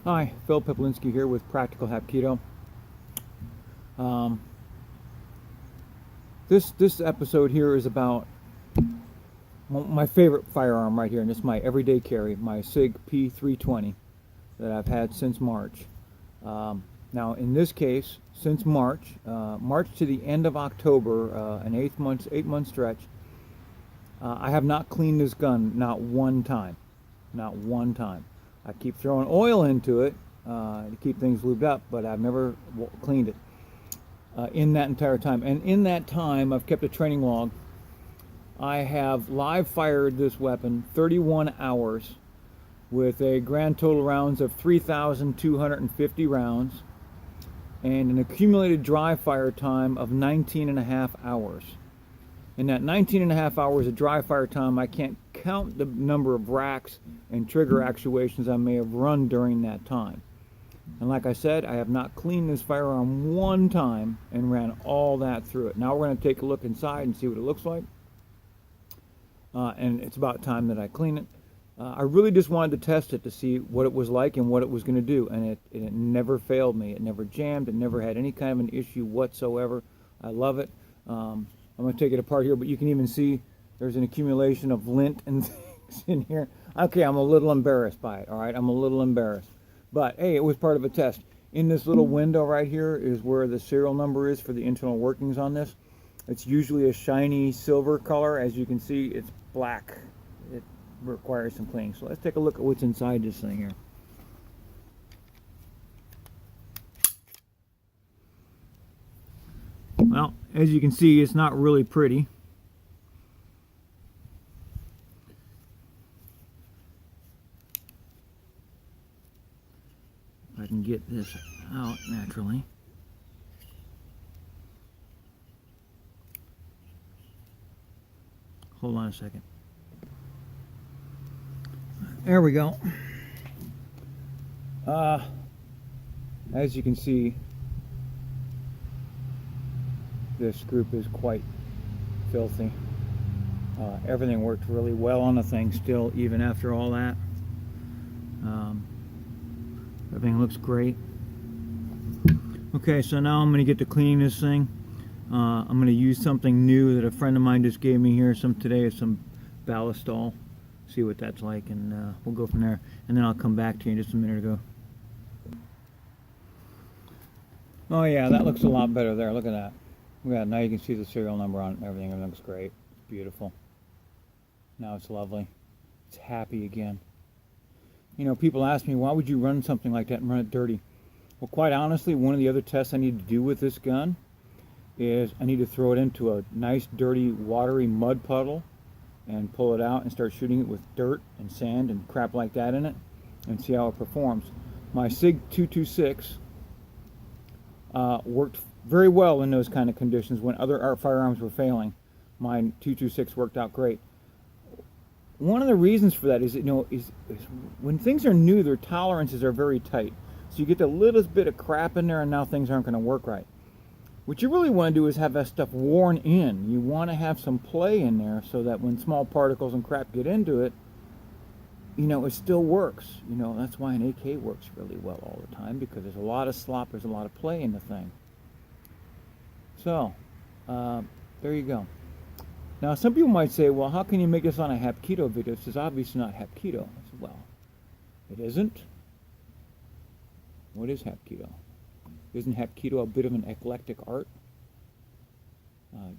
Hi, Phil Piplinski here with Practical Hapkido. This episode here is about my favorite firearm right here, and it's my everyday carry, my Sig P320 that I've had since March. Now, in this case, since March to the end of October, an 8-month stretch, I have not cleaned this gun, not one time. Not one time. I keep throwing oil into it to keep things lubed up, but I've never cleaned it in that entire time. And in that time, I've kept a training log. I have live fired this weapon 31 hours with a grand total rounds of 3,250 rounds and an accumulated dry fire time of 19.5 hours. In that 19.5 hours of dry fire time, I can't count the number of racks and trigger actuations I may have run during that time. And like I said, I have not cleaned this firearm one time and ran all that through it. Now we're going to take a look inside and see what it looks like. And it's about time that I clean it. I really just wanted to test it to see what it was like and what it was going to do. And it never failed me. It never jammed. It never had any kind of an issue whatsoever. I love it. I'm going to take it apart here, but you can even see there's an accumulation of lint and things in here. Okay, I'm a little embarrassed by it, all right? I'm a little embarrassed. But, hey, it was part of a test. In this little window right here is where the serial number is for the internal workings on this. It's usually a shiny silver color. As you can see, it's black. It requires some cleaning. So let's take a look at what's inside this thing here. Well, as you can see, it's not really pretty. If I can get this out naturally. Hold on a second. There we go. As you can see, this group is quite filthy. Everything worked really well on the thing still, even after all that. Everything looks great. Okay, so now I'm going to get to cleaning this thing. I'm going to use something new that a friend of mine just gave me here today is some ballistol. See what that's like, and we'll go from there. And then I'll come back to you in just a minute ago. Oh yeah, that looks a lot better there. Look at that. Yeah, now you can see the serial number on it and everything. Everything looks great. It's beautiful. Now it's lovely. It's happy again. You know, people ask me, why would you run something like that and run it dirty? Well, quite honestly, one of the other tests I need to do with this gun is I need to throw it into a nice, dirty, watery mud puddle and pull it out and start shooting it with dirt and sand and crap like that in it and see how it performs. My Sig 226 worked very well in those kind of conditions when other firearms were failing. Mine 226 worked out great. One of the reasons for that is, is when things are new, their tolerances are very tight. So you get the littlest bit of crap in there and now things aren't going to work right. What you really want to do is have that stuff worn in. You want to have some play in there so that when small particles and crap get into it, it still works. That's why an AK works really well all the time, because there's a lot of slop, there's a lot of play in the thing. So, there you go. Now, some people might say, well, how can you make this on a Hapkido video? This is obviously not Hapkido. I said, well, it isn't. What is Hapkido? Isn't Hapkido a bit of an eclectic art?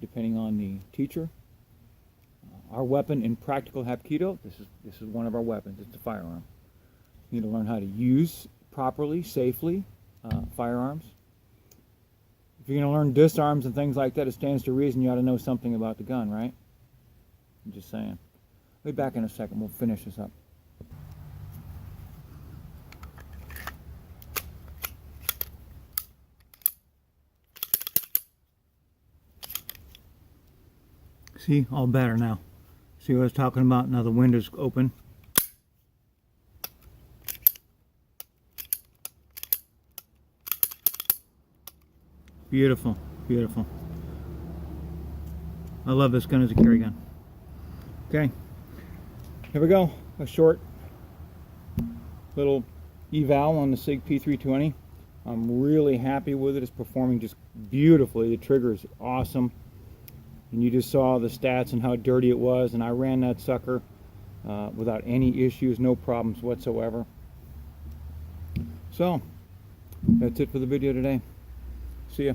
Depending on the teacher. Our weapon in Practical Hapkido, this is one of our weapons. It's a firearm. You need to learn how to use properly, safely, firearms. If you're going to learn disarms and things like that, it stands to reason you ought to know something about the gun, right? I'm just saying. We'll be back in a second. We'll finish this up. See, all better now. See what I was talking about? Now the window's open. Beautiful, beautiful. I love this gun as a carry gun. Okay, here we go. A short little eval on the Sig P320. I'm really happy with it. It's performing just beautifully. The trigger is awesome. And you just saw the stats and how dirty it was, and I ran that sucker without any issues, no problems whatsoever. So, that's it for the video today. See ya.